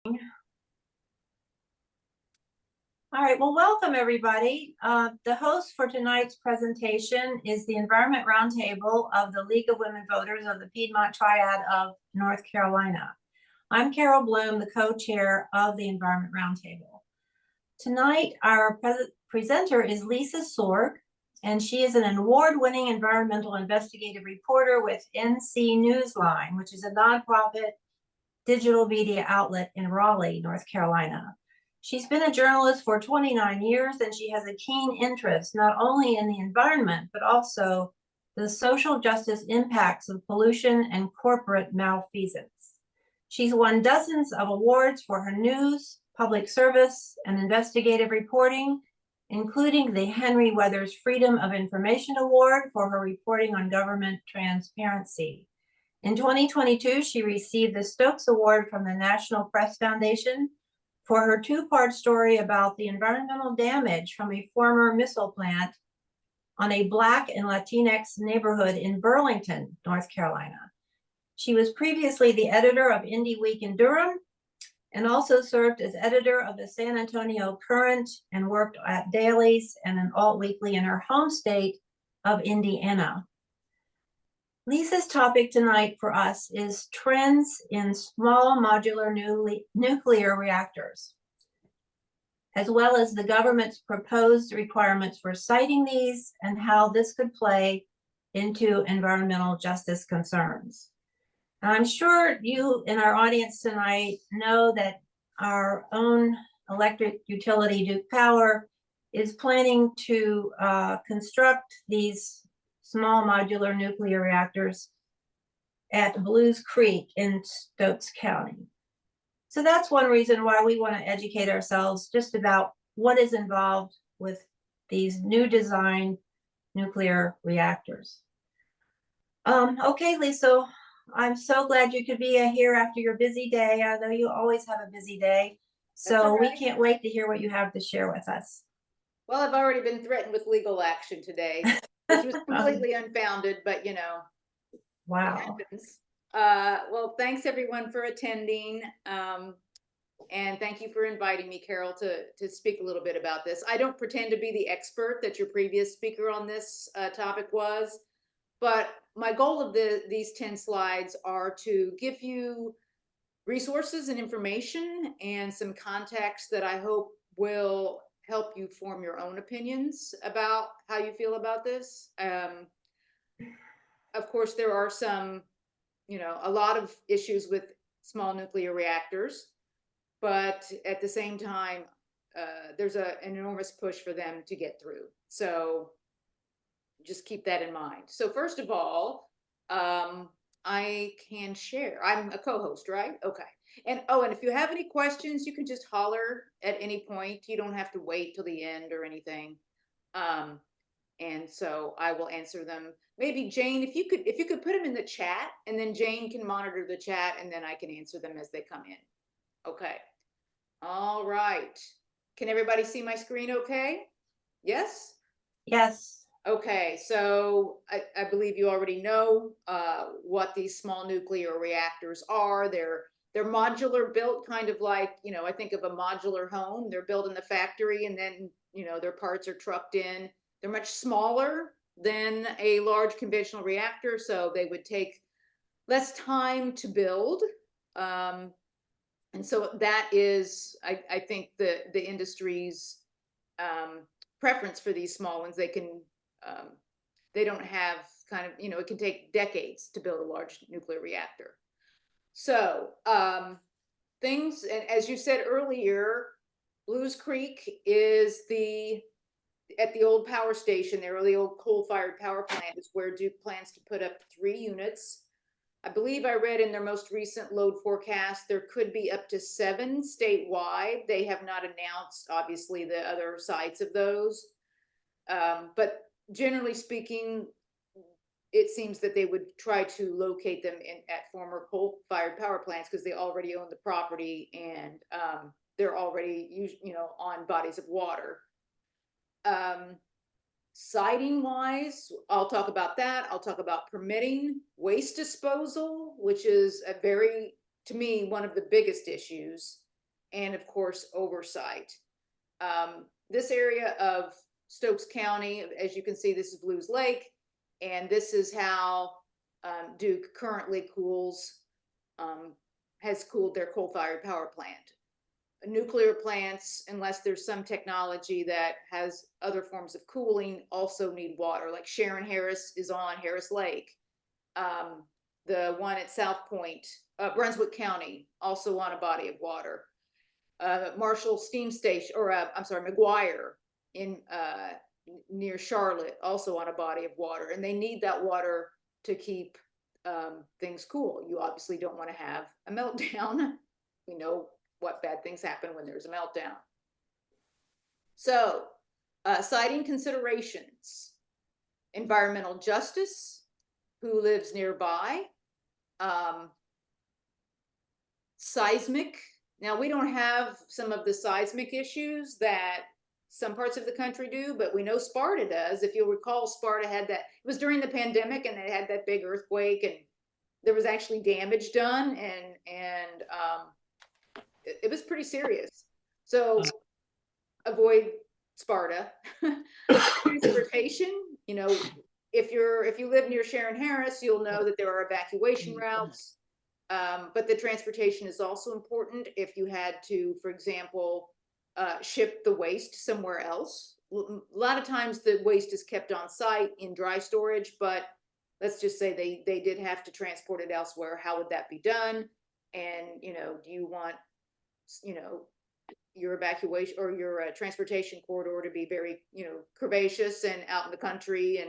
All right, well, welcome everybody. The host for tonight's presentation is the Environment Roundtable of the League of Women Voters of the Piedmont Triad of North Carolina. I'm Carol Bloom, the co-chair of the Environment Roundtable. Tonight, our presenter is Lisa Sorg, and she is an award-winning environmental investigative reporter with NC Newsline, which is a nonprofit digital media outlet in Raleigh, North Carolina. She's been a journalist for 29 years, and she has a keen interest not only in the environment, but also the social justice impacts of pollution and corporate malfeasance. She's won dozens of awards for her news, public service, and investigative reporting, including the Henry Weathers Freedom of Information Award for her reporting on government transparency. In 2022, she received the Stokes Award from the National Press Foundation for her two-part story about the environmental damage from a former missile plant on a Black and Latinx neighborhood in Burlington, North Carolina. She was previously the editor of Indie Week in Durham and also served as editor of the San Antonio Current and worked at dailies and an alt weekly in her home state of Indiana. Lisa's topic tonight for us is trends in small modular nuclear reactors, as well as the government's proposed requirements for siting these and how this could play into environmental justice concerns. And I'm sure you in our audience tonight know that our own electric utility, Duke Power, is planning to construct these small modular nuclear reactors at Blues Creek in Stokes County. So that's one reason why we want to educate ourselves just about what is involved with these new design nuclear reactors. Okay, Lisa, I'm so glad you could be here after your busy day. I know you always have a busy day, so we can't wait to hear what you have to share with us. Well, I've already been threatened with legal action today, which was completely unfounded, but you know, wow. It happens. Well, thanks everyone for attending. And thank you for inviting me, Carol, to speak a little bit about this. I don't pretend to be the expert that your previous speaker on this topic was, but my goal of these 10 slides are to give you resources and information and some context that I hope will help you form your own opinions about how you feel about this. Of course, there are some, a lot of issues with small nuclear reactors, but at the same time, there's an enormous push for them to get through. So just keep that in mind. So first of all, I can share. I'm a co-host, right? Okay. And if you have any questions, you can just holler at any point. You don't have to wait till the end or anything. And so I will answer them. Maybe Jane, if you could put them in the chat, and then Jane can monitor the chat, and then I can answer them as they come in. Okay. All right. Can everybody see my screen okay? Yes? Yes. Okay, so I believe you already know what these small nuclear reactors are. They're modular, built kind of like, I think of a modular home. They're built in the factory, and then, their parts are trucked in. They're much smaller than a large conventional reactor, so they would take less time to build. And so that is, I think, the industry's preference for these small ones. They don't have kind of, it can take decades to build a large nuclear reactor. So things, and as you said earlier, Blues Creek is at the old power station there, or the old coal-fired power plant, is where Duke plans to put up 3 units. I believe I read in their most recent load forecast, there could be up to 7 statewide. They have not announced, obviously, the other sites of those. But generally speaking, it seems that they would try to locate them at former coal-fired power plants because they already own the property, and they're already, on bodies of water. Siting wise, I'll talk about that. I'll talk about permitting, waste disposal, which is to me, one of the biggest issues. and of course, oversight. This area of Stokes County, as you can see, this is Blues Lake, and this is how Duke currently has cooled their coal-fired power plant. Nuclear plants, unless there's some technology that has other forms of cooling, also need water. Like Sharon Harris is on Harris Lake. The one at South Point, Brunswick County, also on a body of water. Marshall Steam Station, or I'm sorry, McGuire in near Charlotte, also on a body of water, and they need that water to keep things cool. You obviously don't want to have a meltdown. We know what bad things happen when there's a meltdown. So, citing considerations: environmental justice, who lives nearby, seismic. Now, we don't have some of the seismic issues that some parts of the country do, but we know Sparta does. If you'll recall, Sparta had that, it was during the pandemic, and they had that big earthquake, and there was actually damage done, and it was pretty serious. So avoid Sparta. Transportation, you know, if you live near Sharon Harris, you'll know that there are evacuation routes. But the transportation is also important if you had to, for example, ship the waste somewhere else. A lot of times the waste is kept on site in dry storage, but let's just say they did have to transport it elsewhere. How would that be done? And, you know, do you want, you know, your evacuation or your transportation corridor to be very, you know, curvaceous and out in the country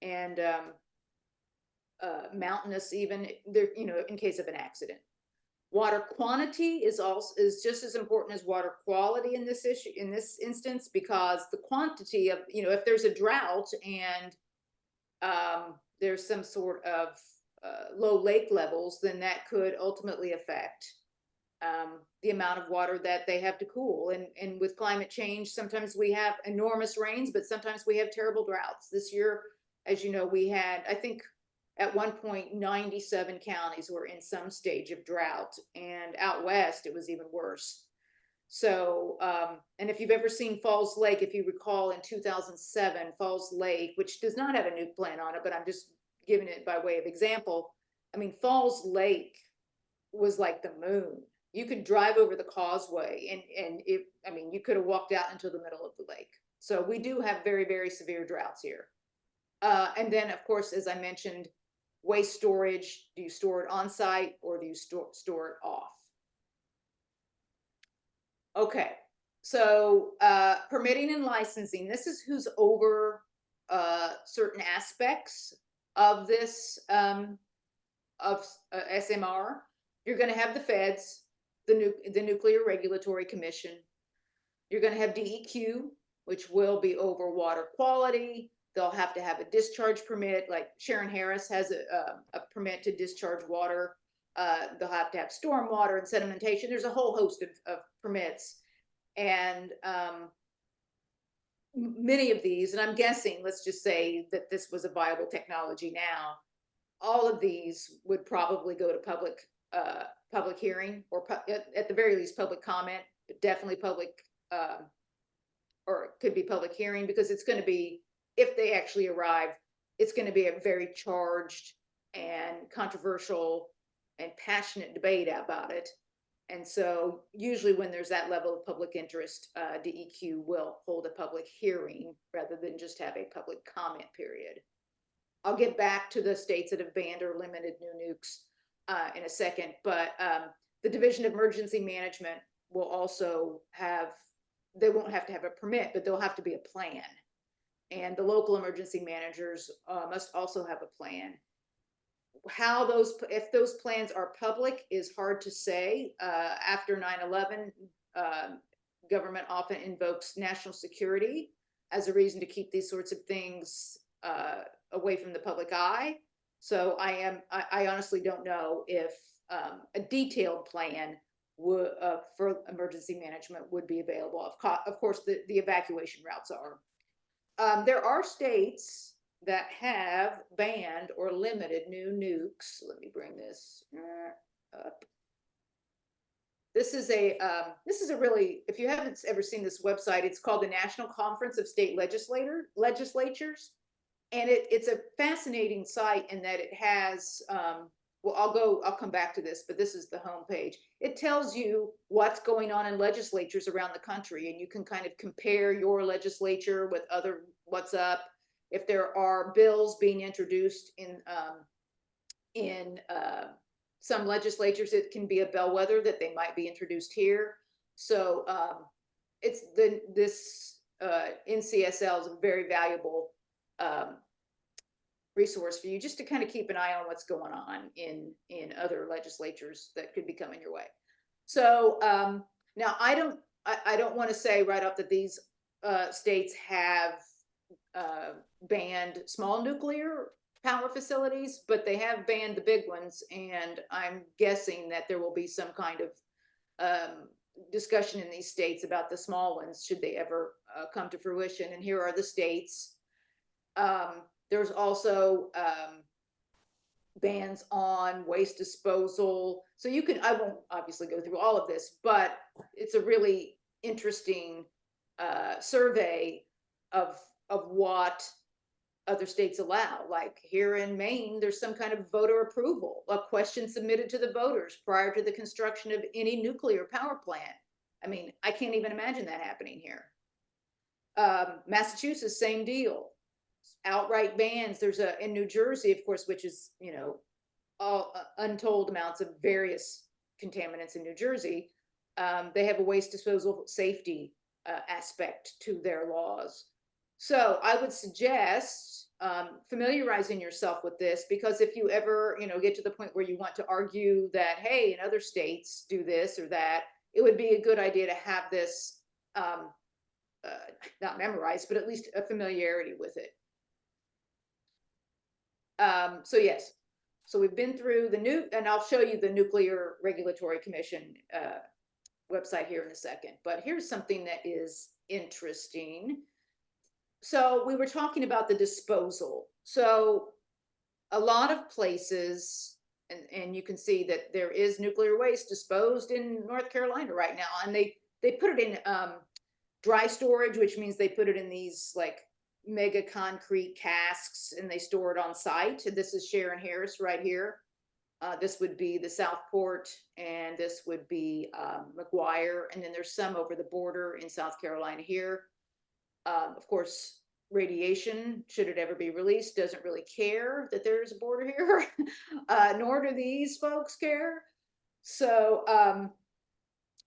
and mountainous, even there, you know, in case of an accident. Water quantity is just as important as water quality in this instance, because the quantity of, you know, if there's a drought and there's some sort of low lake levels, then that could ultimately affect the amount of water that they have to cool. And with climate change, sometimes we have enormous rains, but sometimes we have terrible droughts. This year, as you know, we had, I think, at one point, 97 counties were in some stage of drought, and out west, it was even worse. So, and if you've ever seen Falls Lake, if you recall in 2007, Falls Lake, which does not have a nuke plant on it, but I'm just giving it by way of example. I mean, Falls Lake was like the moon. You could drive over the causeway and I mean, you could have walked out into the middle of the lake. So we do have very, very severe droughts here. And then, of course, as I mentioned, waste storage. Do you store it on site or do you store it off? Okay, so permitting and licensing. This is who's over certain aspects of this SMR. You're going to have the feds, the Nuclear Regulatory Commission. You're going to have DEQ, which will be over water quality. They'll have to have a discharge permit, like Sharon Harris has a permit to discharge water. They'll have to have stormwater and sedimentation. There's a whole host of permits. And many of these, and I'm guessing, let's just say that this was a viable technology now, all of these would probably go to public hearing, or at the very least public comment, but definitely public, or it could be public hearing, because it's going to be, if they actually arrive, it's going to be a very charged and controversial and passionate debate about it. And so usually when there's that level of public interest, DEQ will hold a public hearing rather than just have a public comment period. I'll get back to the states that have banned or limited new nukes in a second, but the Division of Emergency Management will also have, they won't have to have a permit, but there'll have to be a plan. And the local emergency managers must also have a plan. How those, if those plans are public, is hard to say. After 9/11, government often invokes national security as a reason to keep these sorts of things away from the public eye. So I honestly don't know if a detailed plan for emergency management would be available. Of course, the evacuation routes are. There are states that have banned or limited new nukes. Let me bring this up. this is a really, if you haven't ever seen this website, it's called the National Conference of State Legislatures. And it's a fascinating site in that it has, well, I'll come back to this, but this is the homepage. It tells you what's going on in legislatures around the country, and you can kind of compare your legislature with other, what's up. If there are bills being introduced in some legislatures, it can be a bellwether that they might be introduced here. So it's this NCSL is a very valuable resource for you, just to kind of keep an eye on what's going on in other legislatures that could be coming your way. So now I don't want to say right off that these states have banned small nuclear power facilities, but they have banned the big ones, and I'm guessing that there will be some kind of discussion in these states about the small ones should they ever come to fruition. And here are the states. There's also bans on waste disposal. So you can, I won't obviously go through all of this, but it's a really interesting survey of what other states allow. Like here in Maine, there's some kind of voter approval, a question submitted to the voters prior to the construction of any nuclear power plant. I mean, I can't even imagine that happening here. Massachusetts, same deal. Outright bans. There's in New Jersey, of course, which is, you know, all untold amounts of various contaminants in New Jersey. They have a waste disposal safety aspect to their laws. So I would suggest familiarizing yourself with this, because if you ever, you know, get to the point where you want to argue that, hey, in other states do this or that, it would be a good idea to have this not memorized, but at least a familiarity with it. So yes, so we've been through and I'll show you the Nuclear Regulatory Commission website here in a second, but here's something that is interesting. So we were talking about the disposal. So a lot of places, and you can see that there is nuclear waste disposed in North Carolina right now, and they put it in dry storage, which means they put it in these like mega concrete casks and they store it on site. This is Sharon Harris right here. This would be the Southport, and this would be McGuire, and then there's some over the border in South Carolina here. Of course, radiation, should it ever be released, doesn't really care that there's a border here, nor do these folks care. So,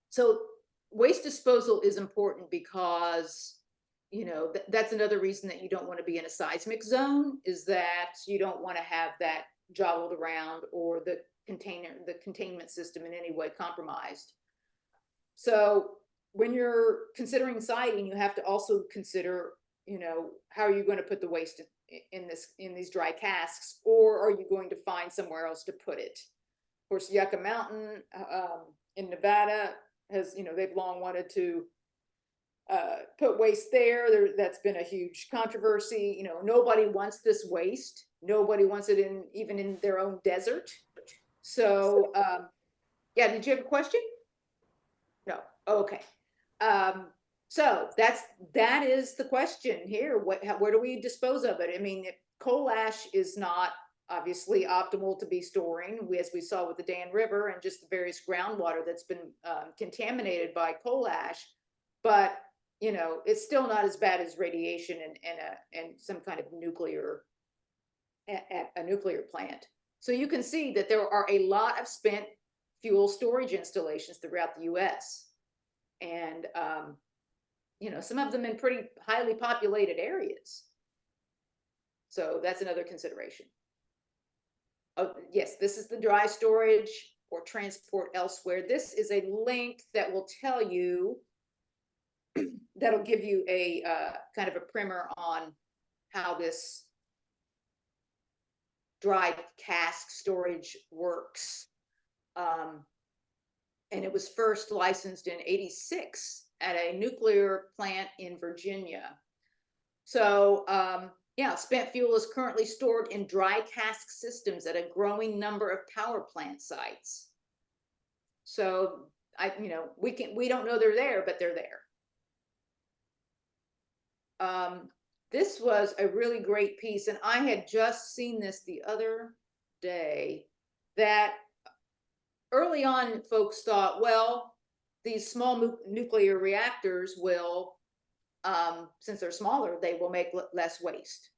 so waste disposal is important because, you know, that's another reason that you don't want to be in a seismic zone, is that you don't want to have that joggled around or the containment system in any way compromised. So when you're considering siting, you have to also consider, you know, how are you going to put the waste in these dry casks, or are you going to find somewhere else to put it? Of course, Yucca Mountain in Nevada has, you know, they've long wanted to put waste there. That's been a huge controversy. You know, nobody wants this waste. Nobody wants it even in their own desert. So, yeah, did you have a question? No. Okay. So that is the question here. Where do we dispose of it? I mean, coal ash is not obviously optimal to be storing, as we saw with the Dan River and just the various groundwater that's been contaminated by coal ash. But you know, it's still not as bad as radiation and some kind of nuclear at a nuclear plant. So you can see that there are a lot of spent fuel storage installations throughout the U.S. and you know, some of them in pretty highly populated areas. So that's another consideration. Oh, yes, this is the dry storage or transport elsewhere. This is a link that will tell you, that'll give you a kind of a primer on how this dry cask storage works. And it was first licensed in '86 at a nuclear plant in Virginia. So yeah, spent fuel is currently stored in dry cask systems at a growing number of power plant sites. So we don't know they're there, but they're there. This was a really great piece, and I had just seen this the other day, that early on folks thought, well, these small nuclear reactors will, since they're smaller, they will make less waste.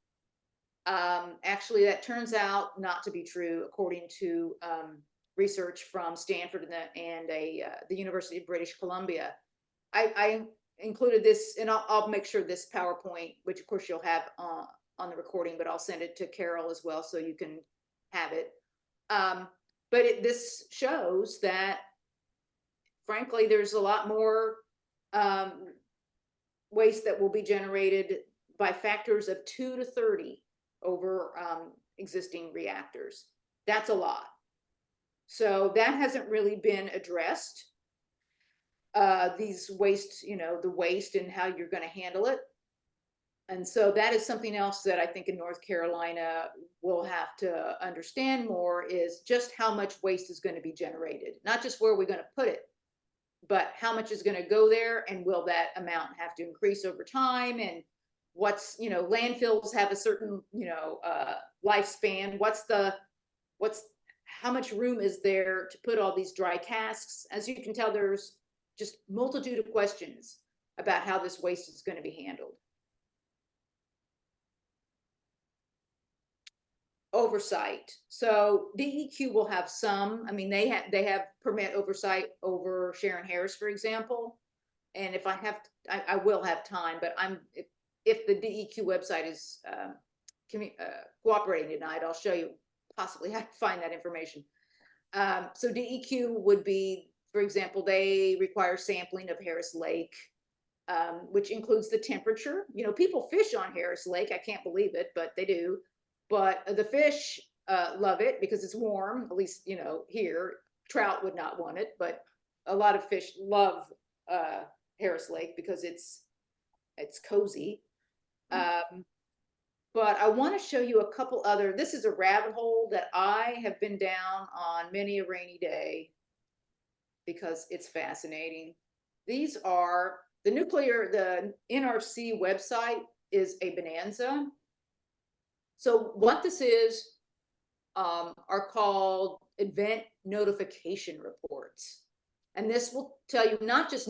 Actually, that turns out not to be true, according to research from Stanford and the University of British Columbia. I included this, and I'll make sure this PowerPoint, which of course you'll have on the recording, but I'll send it to Carol as well so you can have it. But this shows that, frankly, there's a lot more waste that will be generated by factors of 2 to 30 over existing reactors. That's a lot. So that hasn't really been addressed. These waste, the waste and how you're going to handle it. And so that is something else that I think in North Carolina we'll have to understand more, is just how much waste is going to be generated, not just where we're going to put it, but how much is going to go there, and will that amount have to increase over time? And what's, landfills have a certain, lifespan. How much room is there to put all these dry casks? As you can tell, there's just multitude of questions about how this waste is going to be handled. Oversight. So DEQ will have some. I mean, they have permit oversight over Sharon Harris, for example. And if I will have time, but if the DEQ website is cooperating tonight, I'll show you possibly how to find that information. So DEQ would be, for example, they require sampling of Harris Lake, which includes the temperature. People fish on Harris Lake. I can't believe it, but they do. But the fish love it because it's warm, at least, here. Trout would not want it, but a lot of fish love Harris Lake because it's cozy. But I want to show you a couple other, this is a rabbit hole that I have been down on many a rainy day because it's fascinating. These are the NRC website is a bonanza. So what this is are called event notification reports. And this will tell you not just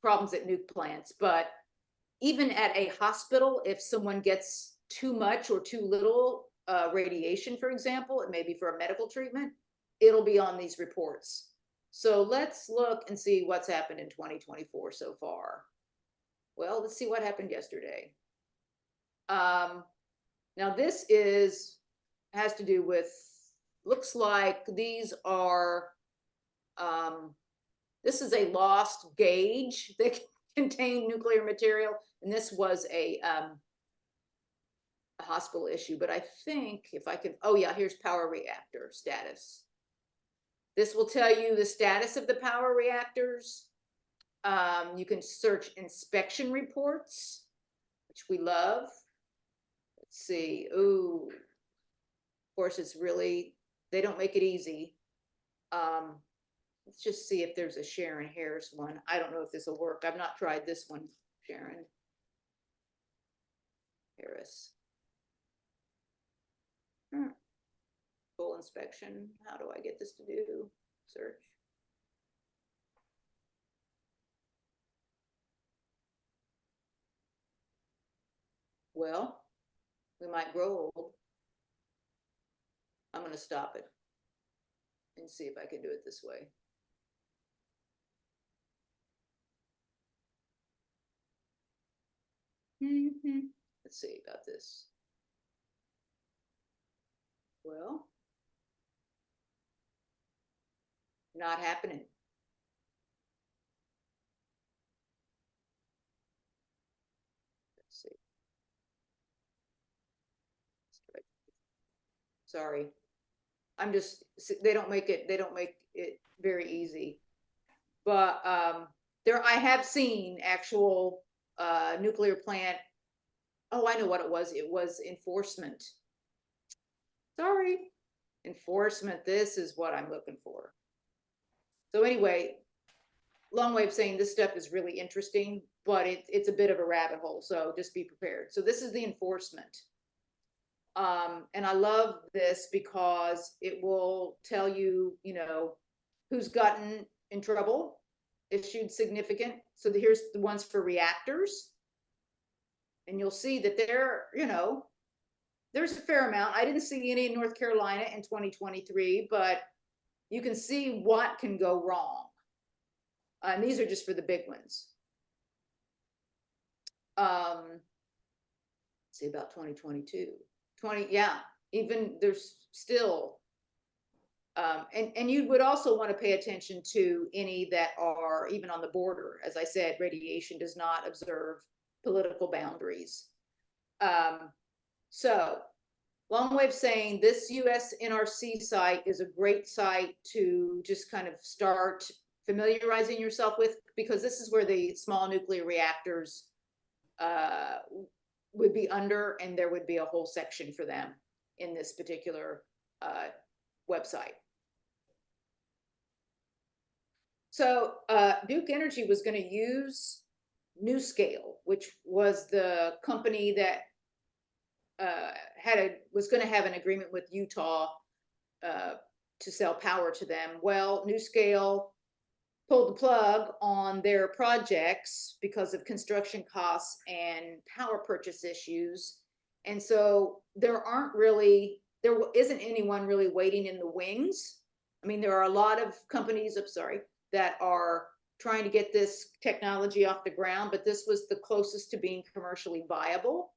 problems at nuke plants, but even at a hospital, if someone gets too much or too little radiation, for example, it may be for a medical treatment, it'll be on these reports. So let's look and see what's happened in 2024 so far. Well, let's see what happened yesterday. Now this has to do with, looks like these are, this is a lost gauge that contained nuclear material, and this was a hospital issue. But I think if I could, oh yeah, here's power reactor status. This will tell you the status of the power reactors. You can search inspection reports, which we love. Let's see. Ooh, of course, it's really, they don't make it easy. Let's just see if there's a Sharon Harris one. I don't know if this will work. I've not tried this one, Sharon Harris. Full inspection. How do I get this to do? Search. Well, we might grow old. I'm going to stop it and see if I can do it this way. Let's see about this. Well, not happening. Let's see. Sorry. They don't make it very easy. But I have seen actual nuclear plant. Oh, I know what it was. It was enforcement. Sorry. Enforcement. This is what I'm looking for. So anyway, long way of saying this stuff is really interesting, but it's a bit of a rabbit hole. So just be prepared. So this is the enforcement. And I love this because it will tell you, you know, who's gotten in trouble, issued significant. So here's the ones for reactors. And you'll see that there, you know, there's a fair amount. I didn't see any in North Carolina in 2023, but you can see what can go wrong. And these are just for the big ones. See about 2022. Yeah, even there's still, and you would also want to pay attention to any that are even on the border. As I said, radiation does not observe political boundaries. So, long way of saying this US NRC site is a great site to just kind of start familiarizing yourself with, because this is where the small nuclear reactors would be under, and there would be a whole section for them in this particular website. So Duke Energy was going to use NewScale, which was the company that was going to have an agreement with Utah to sell power to them. Well, NewScale pulled the plug on their projects because of construction costs and power purchase issues. And so there isn't anyone really waiting in the wings. I mean, there are a lot of companies, that are trying to get this technology off the ground, but this was the closest to being commercially viable.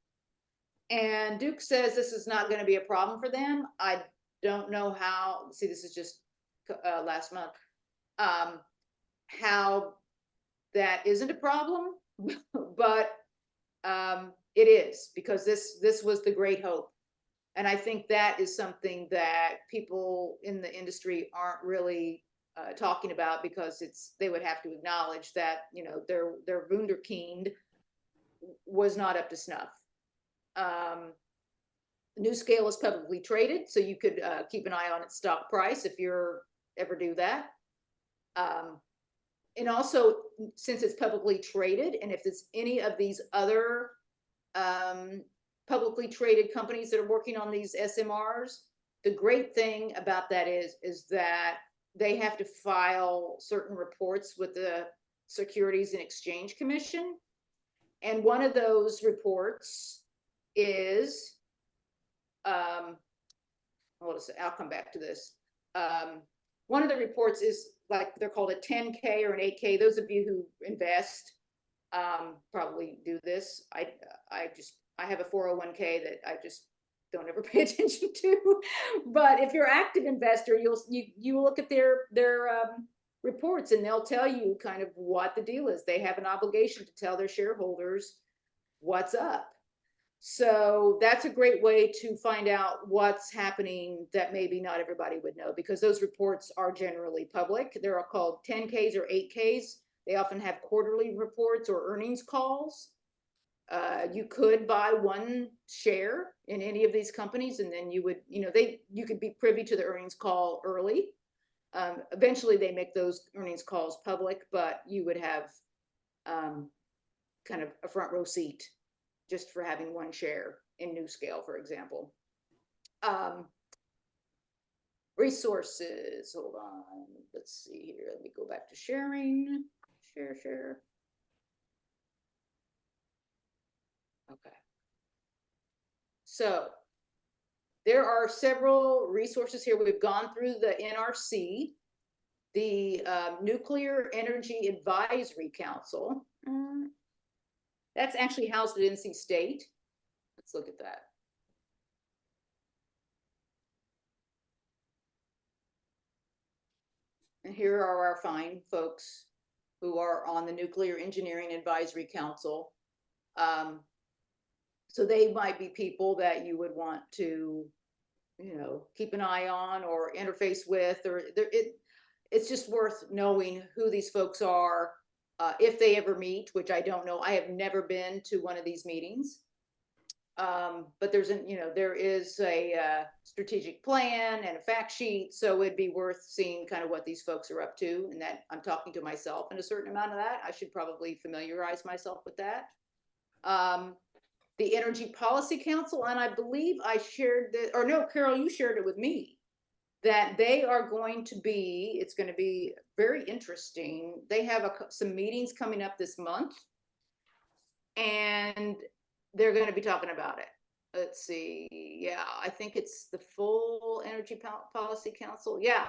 And Duke says this is not going to be a problem for them. I don't know how, see, this is just last month, how that isn't a problem, but it is, because this was the great hope. And I think that is something that people in the industry aren't really talking about, because they would have to acknowledge that, you know, their wunderkind was not up to snuff. NewScale is publicly traded, so you could keep an eye on its stock price if you're ever do that. And also, since it's publicly traded, and if it's any of these other publicly traded companies that are working on these SMRs, the great thing about that is that they have to file certain reports with the Securities and Exchange Commission. And one of those reports is, I'll come back to this. One of the reports is, like, they're called a 10K or an 8K. Those of you who invest probably do this. I have a 401k that I just don't ever pay attention to. But if you're an active investor, you look at their reports, and they'll tell you kind of what the deal is. They have an obligation to tell their shareholders what's up. So that's a great way to find out what's happening that maybe not everybody would know, because those reports are generally public. They're called 10Ks or 8Ks. They often have quarterly reports or earnings calls. You could buy one share in any of these companies, and then you would, you could be privy to the earnings call early. Eventually they make those earnings calls public, but you would have kind of a front row seat just for having one share in NewScale, for example. Resources, hold on, let's see here. Let me go back to sharing, share. Okay. So there are several resources here. We've gone through the NRC, the Nuclear Energy Advisory Council. That's actually housed at NC State. Let's look at that. And here are our fine folks who are on the Nuclear Engineering Advisory Council. So they might be people that you would want to, keep an eye on or interface with, or it's just worth knowing who these folks are, if they ever meet, which I don't know. I have never been to one of these meetings. But there is a strategic plan and a fact sheet, so it'd be worth seeing kind of what these folks are up to, and that I'm talking to myself and a certain amount of that. I should probably familiarize myself with that. The Energy Policy Council, and I believe I shared that, or no, Carol, you shared it with me, that they are going to be, it's going to be very interesting. They have some meetings coming up this month, and they're going to be talking about it. Let's see. Yeah, I think it's the full Energy Policy Council. Yeah,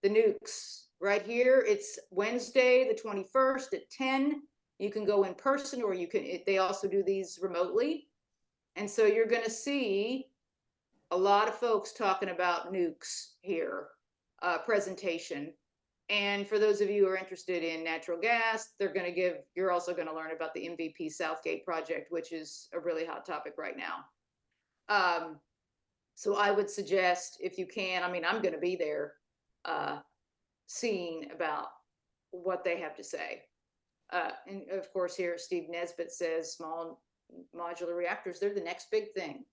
the nukes right here. It's Wednesday, the 21st at 10. You can go in person, or you can, they also do these remotely. And so you're going to see a lot of folks talking about nukes here, presentation. And for those of you who are interested in natural gas, you're also going to learn about the MVP Southgate project, which is a really hot topic right now. So I would suggest, if you can, I mean, I'm going to be there, seeing about what they have to say. And of course, here Steve Nesbitt says small modular reactors, they're the next big thing.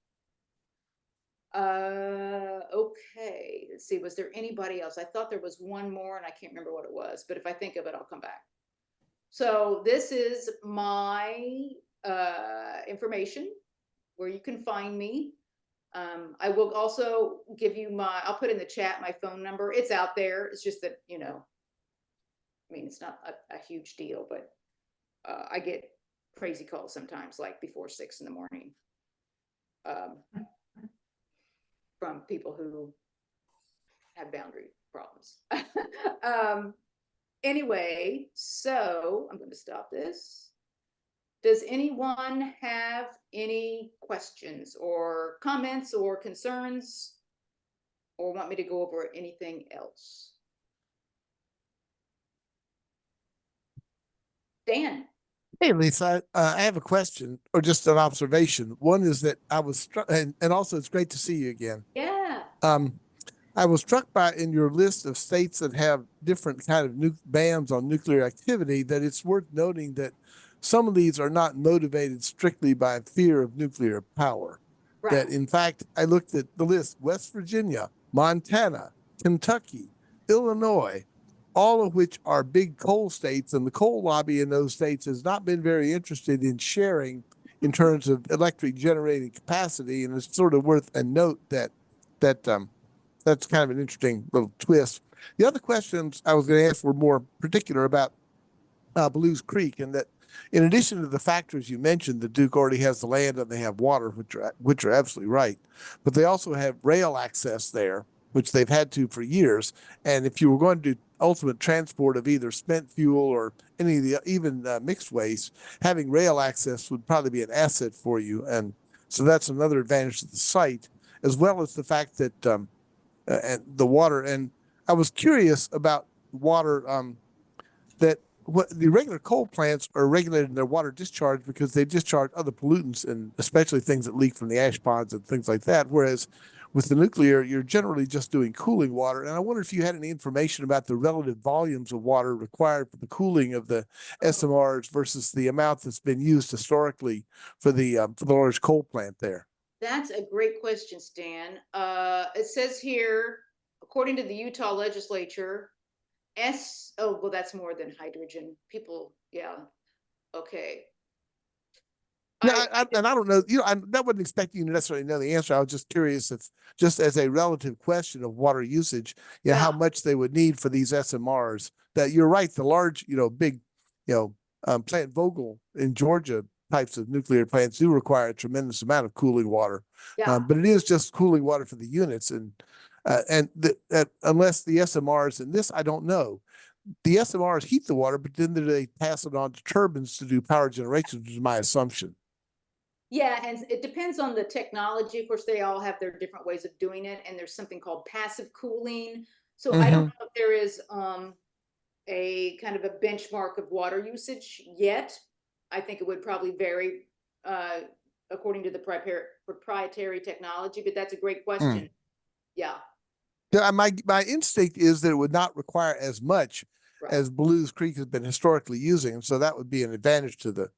Okay, let's see, was there anybody else? I thought there was one more and I can't remember what it was, but if I think of it, I'll come back. So this is my information where you can find me. I will also give you I'll put in the chat my phone number. It's out there. It's just that, I mean, it's not a huge deal, but I get crazy calls sometimes, like before 6 in the morning, from people who have boundary problems. Anyway, so I'm going to stop this. Does anyone have any questions or comments or concerns, or want me to go over anything else? Dan. Hey, Lisa, I have a question or just an observation. One is that I was struck, and also it's great to see you again. Yeah. I was struck by, in your list of states that have different kind of bans on nuclear activity, that it's worth noting that some of these are not motivated strictly by fear of nuclear power. Right. That in fact, I looked at the list: West Virginia, Montana, Kentucky, Illinois, all of which are big coal states, and the coal lobby in those states has not been very interested in sharing in terms of electric generating capacity. And it's sort of worth a note that's kind of an interesting little twist. The other questions I was going to ask were more particular about Blues Creek, and that in addition to the factors you mentioned, the Duke already has the land and they have water, which are absolutely right, but they also have rail access there, which they've had to for years. And if you were going to do ultimate transport of either spent fuel or any of the even mixed waste, having rail access would probably be an asset for you. And so that's another advantage of the site, as well as the fact that and the water. And I was curious about water, that what the regular coal plants are regulated in their water discharge because they discharge other pollutants, and especially things that leak from the ash ponds and things like that. Whereas with the nuclear, you're generally just doing cooling water. And I wonder if you had any information about the relative volumes of water required for the cooling of the SMRs versus the amount that's been used historically for the large coal plant there. That's a great question, Stan. It says here, according to the Utah legislature, well, that's more than hydrogen. People, yeah. Okay. No, and I don't know, I wasn't expecting you to necessarily know the answer. I was just curious if, just as a relative question of water usage, Yeah. how much they would need for these SMRs. That you're right, the large, big, Plant Vogtle in Georgia types of nuclear plants do require a tremendous amount of cooling water. Yeah. But it is just cooling water for the units, and unless the SMRs, and this I don't know, the SMRs heat the water, but then they pass it on to turbines to do power generation, which is my assumption. Yeah, and it depends on the technology. Of course, they all have their different ways of doing it, and there's something called passive cooling. So I don't know if there is a kind of a benchmark of water usage yet. I think it would probably vary according to the proprietary technology, but that's a great question. Yeah. Yeah, my instinct is that it would not require as much Right. as Blues Creek has been historically using, and so that would be an advantage to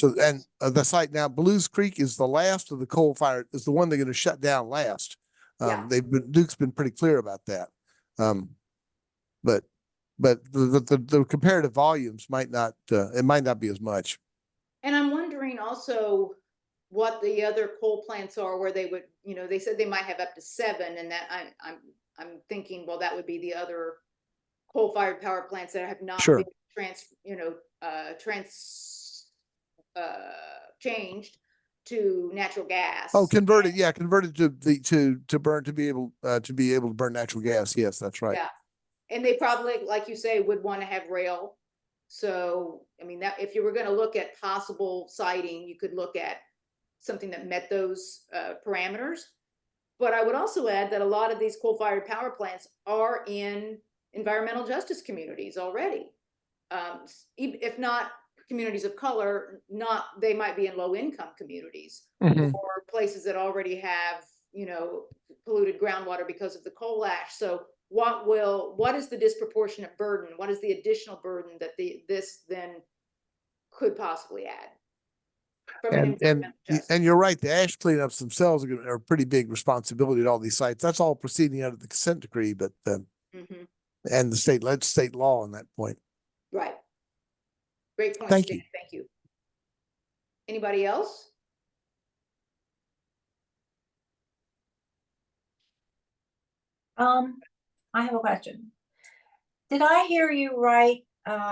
So, and the site now, Blues Creek is the last of the coal fire, is the one they're going to shut down last. Yeah. Duke's been pretty clear about that. But the comparative volumes might not, it might not be as much. And I'm wondering also what the other coal plants are where they would, you know, they said they might have up to 7, and that I'm thinking, well, that would be the other coal-fired power plants that have not Sure. been changed to natural gas. Oh, converted, yeah, converted to burn, to be able to burn natural gas. Yes, that's right. Yeah, and they probably, like you say, would want to have rail. So, I mean, that if you were going to look at possible siting, you could look at something that met those parameters. But I would also add that a lot of these coal-fired power plants are in environmental justice communities already. If not communities of color, they might be in low-income communities or places that already have, you know, polluted groundwater because of the coal ash. So what is the disproportionate burden? What is the additional burden that this then could possibly add? And you're right. The ash cleanups themselves are a pretty big responsibility at all these sites. That's all proceeding out of the consent decree, but and the state law on that point. Right. Great point. Thank you. Thank you. Anybody else? I have a question. Did I hear you right?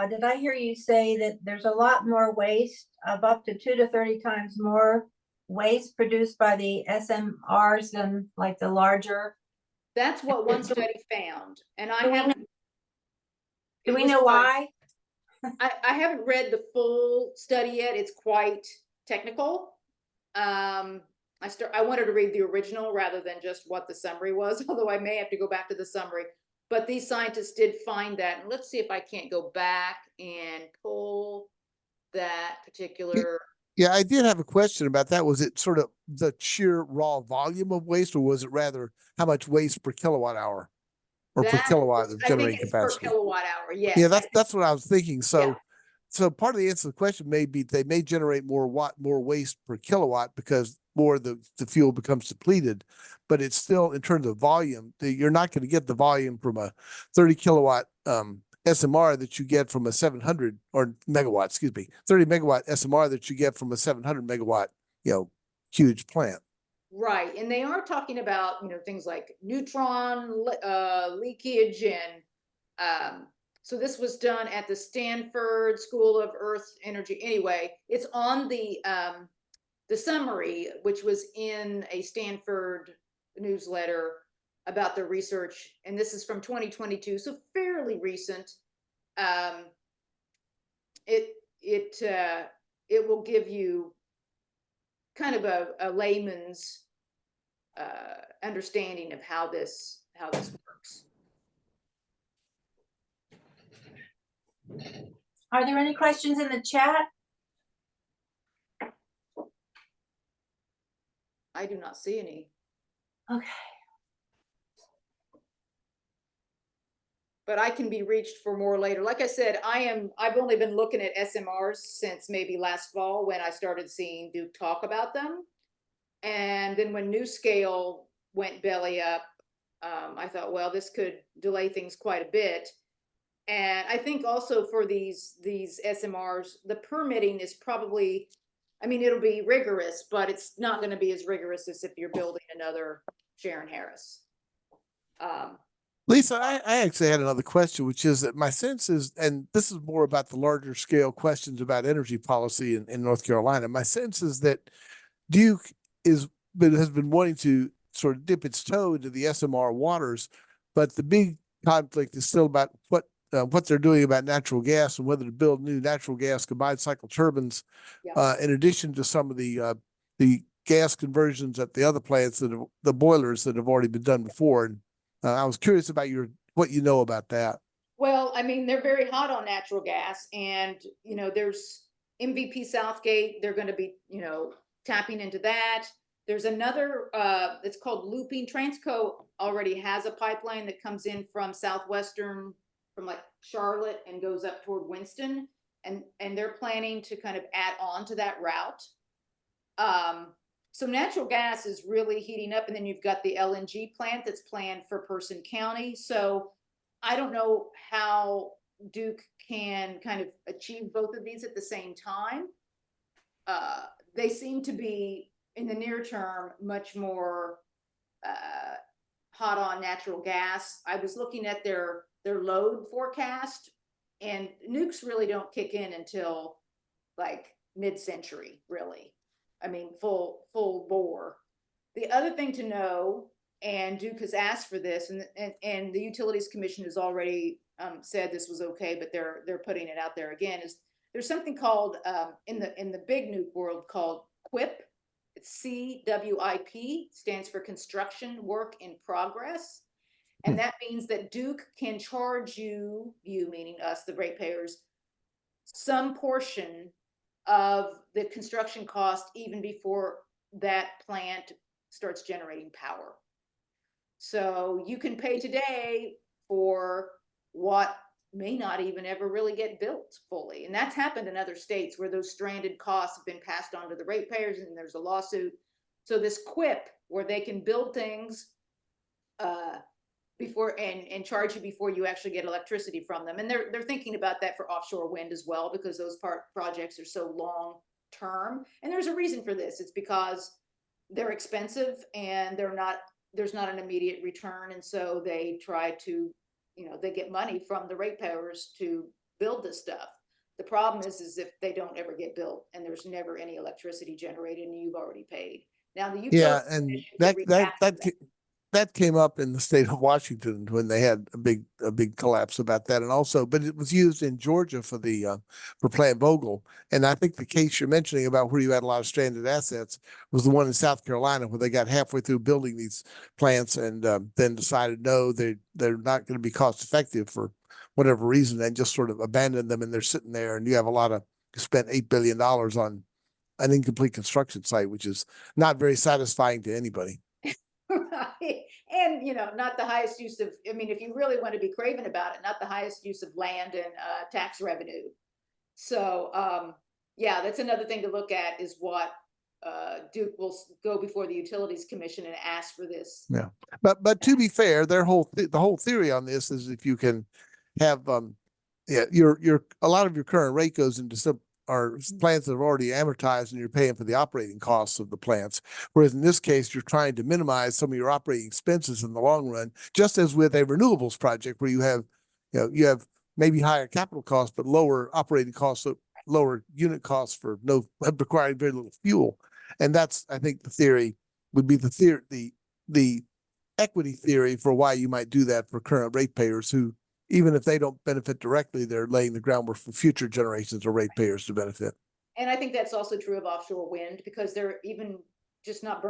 Did I hear you say that there's a lot more waste, of up to 2 to 30 times more waste produced by the SMRs than like the larger? That's what one study found, and Do we know why? I haven't read the full study yet. It's quite technical. I wanted to read the original rather than just what the summary was, although I may have to go back to the summary. But these scientists did find that, and let's see if I can't go back and pull that particular. Yeah, I did have a question about that. Was it sort of the sheer raw volume of waste, or was it rather how much waste per kilowatt hour or per kilowatt of generating capacity? Per kilowatt hour, yes. Yeah, that's what I was thinking. So, Yeah. so part of the answer to the question may be they may generate more waste per kilowatt because more the fuel becomes depleted, but it's still, in terms of volume, you're not going to get the volume from a 30 kilowatt SMR that you get from a 700 or megawatt, excuse me, 30 megawatt SMR that you get from a 700 megawatt, huge plant. Right, and they are talking about, things like neutron leakage, and so this was done at the Stanford School of Earth Energy. Anyway, it's on the summary, which was in a Stanford newsletter about the research, and this is from 2022, so fairly recent. It will give you kind of a layman's understanding of how this works. Are there any questions in the chat? I do not see any. Okay. But I can be reached for more later. Like I said, I've only been looking at SMRs since maybe last fall when I started seeing Duke talk about them. And then when NuScale went belly up, I thought, well, this could delay things quite a bit. And I think also for these SMRs, the permitting is probably, it'll be rigorous, but it's not going to be as rigorous as if you're building another Sharon Harris. Lisa, I actually had another question, which is that my sense is, and this is more about the larger scale questions about energy policy in North Carolina. My sense is that Duke has been wanting to sort of dip its toe into the SMR waters, but the big conflict is still about what they're doing about natural gas and whether to build new natural gas combined cycle turbines, in addition to some of the gas conversions at the other plants, the boilers that have already been done before. And I was curious about what you know about that. Well, they're very hot on natural gas, and there's MVP Southgate. They're going to be tapping into that. There's another, it's called looping. Transco already has a pipeline that comes in from southwestern, from like Charlotte, and goes up toward Winston. and they're planning to kind of add on to that route. So natural gas is really heating up, and then you've got the LNG plant that's planned for Person County. So I don't know how Duke can kind of achieve both of these at the same time. They seem to be, in the near term, much more hot on natural gas. I was looking at their load forecast, and nukes really don't kick in until like mid-century, really. I mean, full bore. The other thing to know, and Duke has asked for this, and the Utilities Commission has already said this was okay, but they're putting it out there again, is there's something called in the big nuke world called CWIP. It's CWIP, stands for Construction Work in Progress. And that means that Duke can charge you meaning us, the ratepayers, some portion of the construction cost even before that plant starts generating power. So you can pay today for what may not even ever really get built fully. And that's happened in other states where those stranded costs have been passed on to the ratepayers, and there's a lawsuit. So this CWIP, where they can build things before and charge you before you actually get electricity from them. And they're thinking about that for offshore wind as well, because those projects are so long term. And there's a reason for this. It's because they're expensive and there's not an immediate return. And so they try to, they get money from the ratepayers to build this stuff. The problem is if they don't ever get built and there's never any electricity generated and you've already paid. Now the Yeah, and that came up in the state of Washington when they had a big collapse about that, and also, but it was used in Georgia for Plant Vogtle, and I think the case you're mentioning about where you had a lot of stranded assets was the one in South Carolina where they got halfway through building these plants and then decided no, they're not going to be cost effective for whatever reason, and just sort of abandoned them, and they're sitting there, and you have spent $8 billion on an incomplete construction site, which is not very satisfying to anybody. Right. And, not the highest use of, if you really want to be craven about it, not the highest use of land and tax revenue. So, yeah, that's another thing to look at, is what Duke will go before the Utilities Commission and ask for this. Yeah. But to be fair, the whole theory on this is if you can have, a lot of your current rate goes into plants that are already amortized, and you're paying for the operating costs of the plants. Whereas in this case, you're trying to minimize some of your operating expenses in the long run, just as with a renewables project where you have maybe higher capital costs, but lower operating costs, so lower unit costs for requiring very little fuel. And that's, I think, the theory would be the equity theory for why you might do that for current ratepayers who, even if they don't benefit directly, they're laying the groundwork for future generations of ratepayers to benefit. And I think that's also true of offshore wind, because they're even just not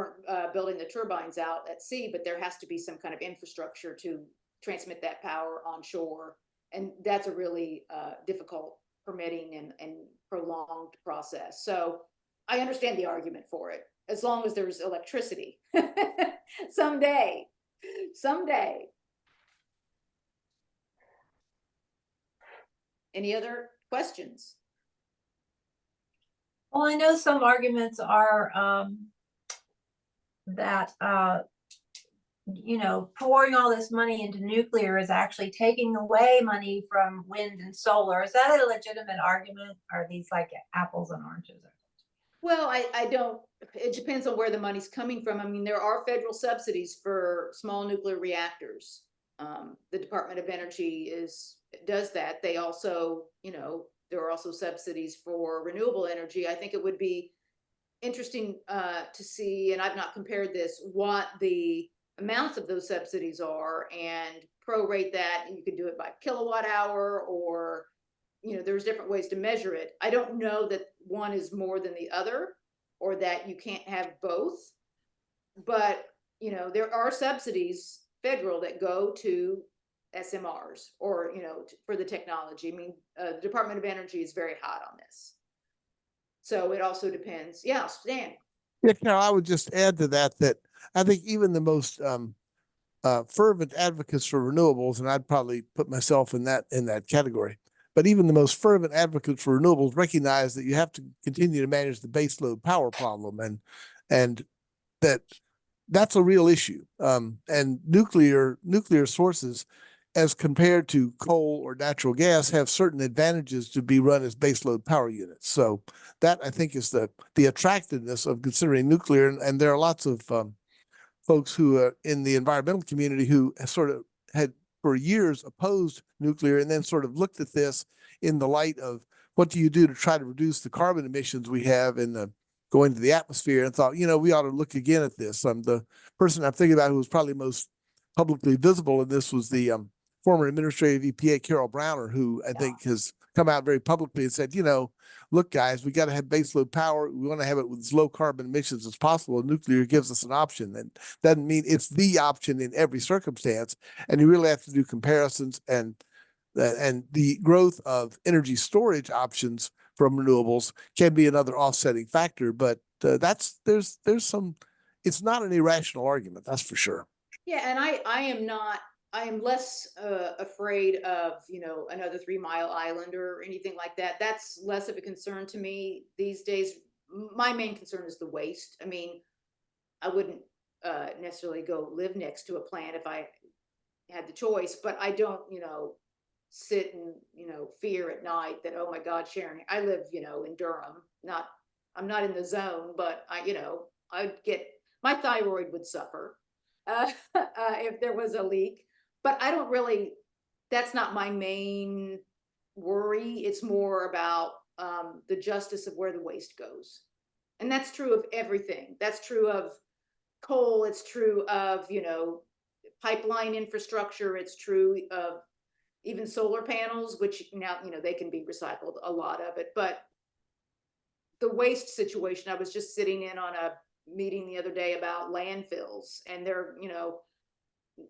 building the turbines out at sea, but there has to be some kind of infrastructure to transmit that power onshore. And that's a really difficult permitting and prolonged process. So I understand the argument for it, as long as there's electricity. Someday. Any other questions? Well, I know some arguments are that pouring all this money into nuclear is actually taking away money from wind and solar. Is that a legitimate argument? Are these like apples and oranges? Well, I don't, it depends on where the money's coming from. There are federal subsidies for small nuclear reactors. The Department of Energy does that. They also, there are also subsidies for renewable energy. I think it would be interesting to see, and I've not compared this, what the amounts of those subsidies are and prorate that. And you can do it by kilowatt hour, or, there's different ways to measure it. I don't know that one is more than the other, or that you can't have both. But, there are subsidies federal that go to SMRs or, for the technology. The Department of Energy is very hot on this. So it also depends. Yeah, Stan. Yeah, Carol, I would just add to that I think even the most fervent advocates for renewables, and I'd probably put myself in that category, but even the most fervent advocates for renewables recognize that you have to continue to manage the baseload power problem, and that's a real issue. And nuclear sources, as compared to coal or natural gas, have certain advantages to be run as baseload power units. So that, I think, is the attractiveness of considering nuclear. And there are lots of folks who are in the environmental community who sort of had for years opposed nuclear and then sort of looked at this in the light of what do you do to try to reduce the carbon emissions we have in the going to the atmosphere, and thought, we ought to look again at this. The person I'm thinking about who was probably most publicly visible in this was the former administrator of EPA, Carol Browner, who I think has come out very publicly and said, look, guys, we got to have baseload power. We want to have it with as low carbon emissions as possible. Nuclear gives us an option. And doesn't mean it's the option in every circumstance. And you really have to do comparisons, and the growth of energy storage options from renewables can be another offsetting factor. But there's some, it's not an irrational argument, that's for sure. Yeah, and I am less afraid of, another 3 Mile Island or anything like that. That's less of a concern to me these days. My main concern is the waste. I mean, I wouldn't necessarily go live next to a plant if I had the choice, but I don't, sit in, fear at night that, oh my God, Sharon, I live, in Durham, I'm not in the zone, but I'd get, my thyroid would suffer if there was a leak. But I don't really, that's not my main worry. It's more about the justice of where the waste goes. And that's true of everything. That's true of coal. It's true of, pipeline infrastructure. It's true of even solar panels, which now, they can be recycled, a lot of it. But the waste situation, I was just sitting in on a meeting the other day about landfills, and they're,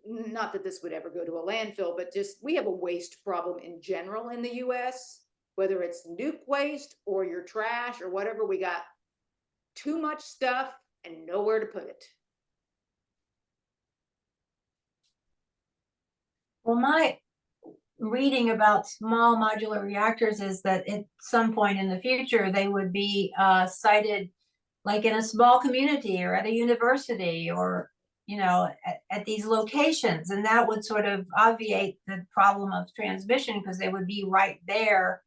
not that this would ever go to a landfill, but just we have a waste problem in general in the US, whether it's nuke waste or your trash or whatever. We got too much stuff and nowhere to put it. Well, my reading about small modular reactors is that at some point in the future, they would be sited like in a small community or at a university, or at these locations, and that would sort of obviate the problem of transmission, because they would be right there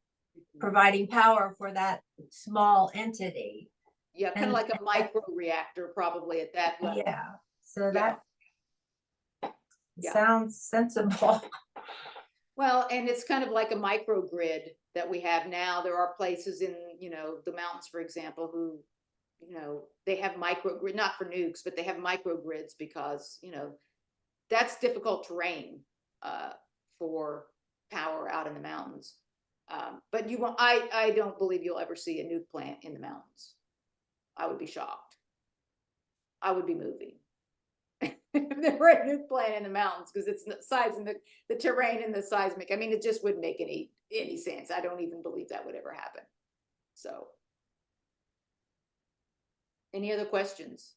providing power for that small entity. Yeah, kind of like a micro reactor, probably at that level. Yeah, so that sounds sensible. Well, and it's kind of like a microgrid that we have now. There are places in, the mountains, for example, who, they have microgrid, not for nukes, but they have microgrids because, that's difficult terrain for power out in the mountains. But I don't believe you'll ever see a nuke plant in the mountains. I would be shocked. I would be moving. If there were a nuke plant in the mountains, because it's the size and the terrain and the seismic. I mean, it just wouldn't make any sense. I don't even believe that would ever happen. So, any other questions?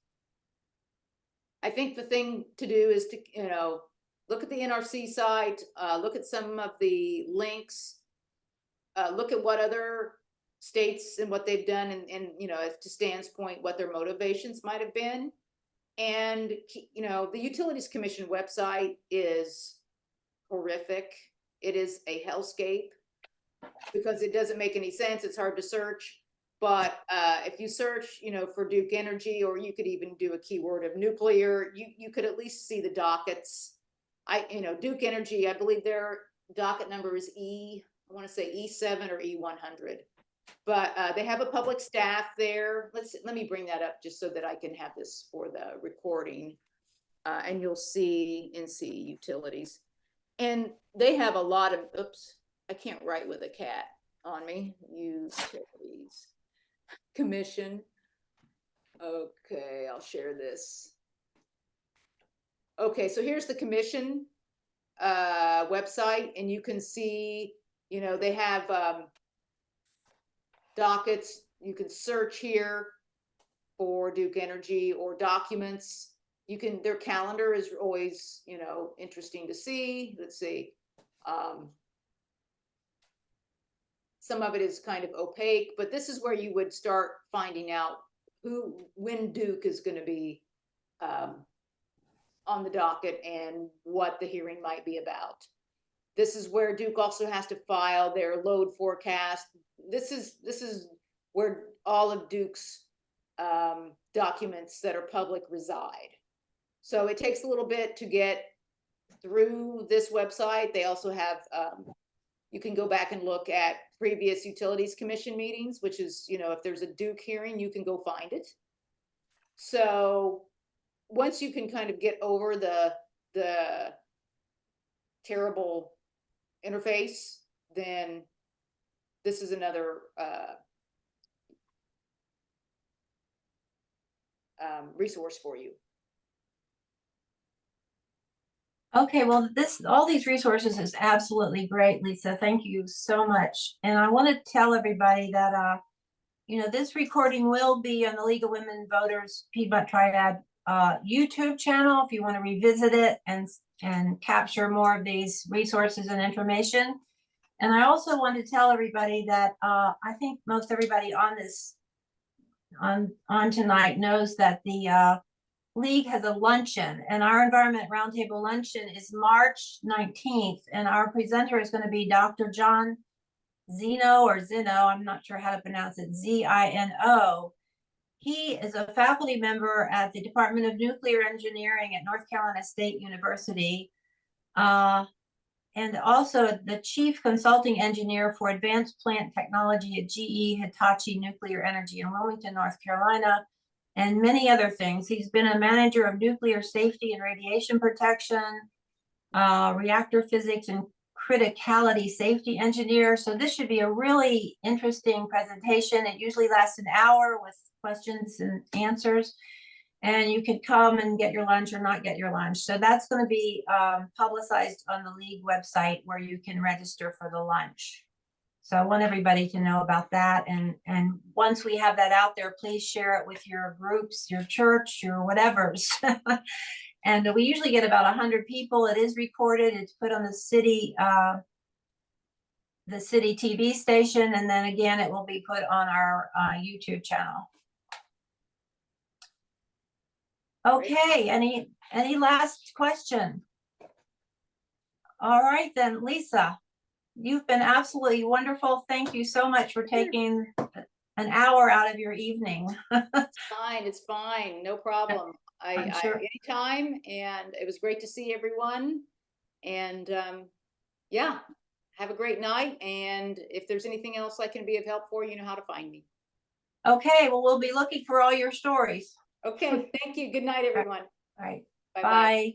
I think the thing to do is to, look at the NRC site, look at some of the links, look at what other states and what they've done, and to Stan's point, what their motivations might have been. And, the Utilities Commission website is horrific. It is a hellscape because it doesn't make any sense. It's hard to search. But if you search, for Duke Energy, or you could even do a keyword of nuclear, you could at least see the dockets. Duke Energy, I believe their docket number is I want to say E7 or E100. But they have a public staff there. Let me bring that up just so that I can have this for the recording. And you'll see NC Utilities. And they have a lot of, oops, I can't write with a cat on me. Utilities Commission. Okay, I'll share this. Okay, so here's the commission website, and you can see, they have dockets. You can search here for Duke Energy or documents. Their calendar is always, interesting to see. Let's see. some of it is kind of opaque, but this is where you would start finding out when Duke is going to be on the docket and what the hearing might be about. This is where Duke also has to file their load forecast. This is where all of Duke's documents that are public reside. So it takes a little bit to get through this website. They also have, you can go back and look at previous Utilities Commission meetings, which is, you know, if there's a Duke hearing, you can go find it. So once you can kind of get over the terrible interface, then this is another resource for you. Okay, well, all these resources is absolutely great, Lisa. Thank you so much. And I want to tell everybody that, you know, this recording will be on the League of Women Voters Piedmont Triad YouTube channel if you want to revisit it and capture more of these resources and information. And I also want to tell everybody that I think most everybody on this on tonight knows that the League has a luncheon, and our Environment Roundtable luncheon is March 19th, and our presenter is going to be Dr. John Zino, I'm not sure how to pronounce it, Z-I-N-O. He is a faculty member at the Department of Nuclear Engineering at North Carolina State University, and also the Chief Consulting Engineer for Advanced Plant Technology at GE Hitachi Nuclear Energy in Wilmington, North Carolina, and many other things. He's been a manager of nuclear safety and radiation protection, reactor physics and criticality safety engineer. So this should be a really interesting presentation. It usually lasts an hour with questions and answers. And you could come and get your lunch or not get your lunch. So that's going to be publicized on the League website where you can register for the lunch. So I want everybody to know about that. And once we have that out there, please share it with your groups, your church, your whatevers. And we usually get about 100 people. It is recorded. It's put on the city TV station. And then again, it will be put on our YouTube channel. Okay, any last question? All right then, Lisa, you've been absolutely wonderful. Thank you so much for taking an hour out of your evening. It's fine, no problem. Sure. Anytime, and it was great to see everyone. And yeah, have a great night. And if there's anything else I can be of help for, you know how to find me. Okay, well, we'll be looking for all your stories. Okay, thank you. Good night, everyone. All right. Bye-bye. Bye.